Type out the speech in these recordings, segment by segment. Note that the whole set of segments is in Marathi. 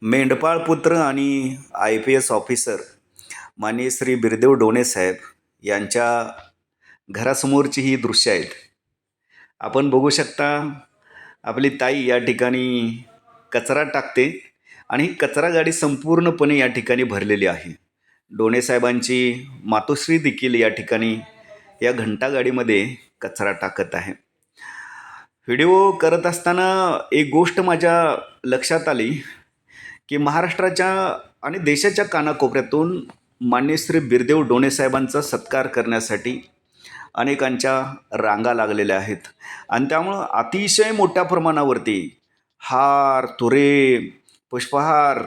मेंढपाळ पुत्र आणि IPS ऑफिसर माननीय श्री बिरदेव डोणे साहेब यांच्या घरासमोरची ही दृश्य आहेत. आपण बघू शकता, आपली ताई या ठिकाणी कचरा टाकते आणि ही कचरा गाडी संपूर्णपणे या ठिकाणी भरलेली आहे. डोणे साहेबांची मातोश्री देखील या ठिकाणी या घंटा गाडीमध्ये कचरा टाकत आहे. व्हिडिओ करत असताना एक गोष्ट माझ्या लक्षात आली की महाराष्ट्राच्या आणि देशाच्या कानाकोपऱ्यातून माननीय श्री बिरदेव डोणे साहेबांचा सत्कार करण्यासाठी अनेकांच्या रांगा लागलेल्या आहेत आणि त्यामुळं अतिशय मोठ्या प्रमाणावरती हार, तुरे, पुष्पहार,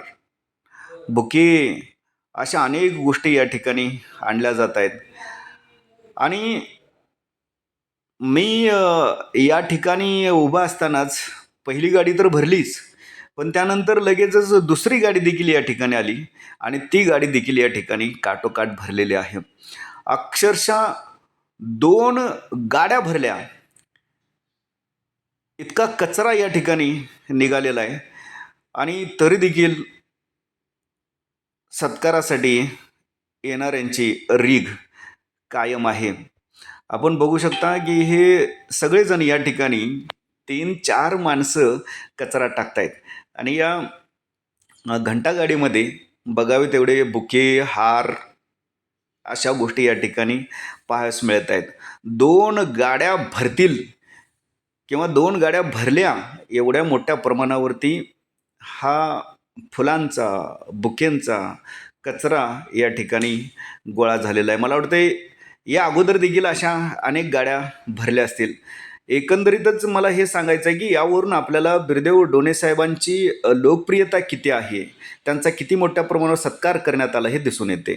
बुके अशा अनेक गोष्टी या ठिकाणी आणल्या जात आहेत. आणि मी या ठिकाणी उभा असतानाच पहिली गाडी तर भरलीच, पण त्यानंतर लगेचच दुसरी गाडी देखील या ठिकाणी आली आणि ती गाडी देखील या ठिकाणी काठोकाठ भरलेली आहे. अक्षरशः 2 गाड्या भरल्या इतका कचरा या ठिकाणी निघालेला आहे आणि तरी देखील सत्कारासाठी येणाऱ्यांची रीघ कायम आहे. आपण बघू शकता की हे सगळेजण या ठिकाणी 3-4 माणसं कचरा टाकतायत आणि या घंटागाडीमध्ये बघावे तेवढे बुके, हार अशा गोष्टी या ठिकाणी पाहायला मिळत आहेत. 2 गाड्या भरतील किंवा 2 गाड्या भरल्या एवढ्या मोठ्या प्रमाणावरती हा फुलांचा, बुकेंचा कचरा या ठिकाणी गोळा झालेला आहे. मला वाटतं या अगोदर देखील अशा अनेक गाड्या भरल्या असतील. एकंदरीतच मला हे सांगायचं आहे की यावरून आपल्याला बिरदेव डोणे साहेबांची लोकप्रियता किती आहे, त्यांचा किती मोठ्या प्रमाणावर सत्कार करण्यात आला हे दिसून येते.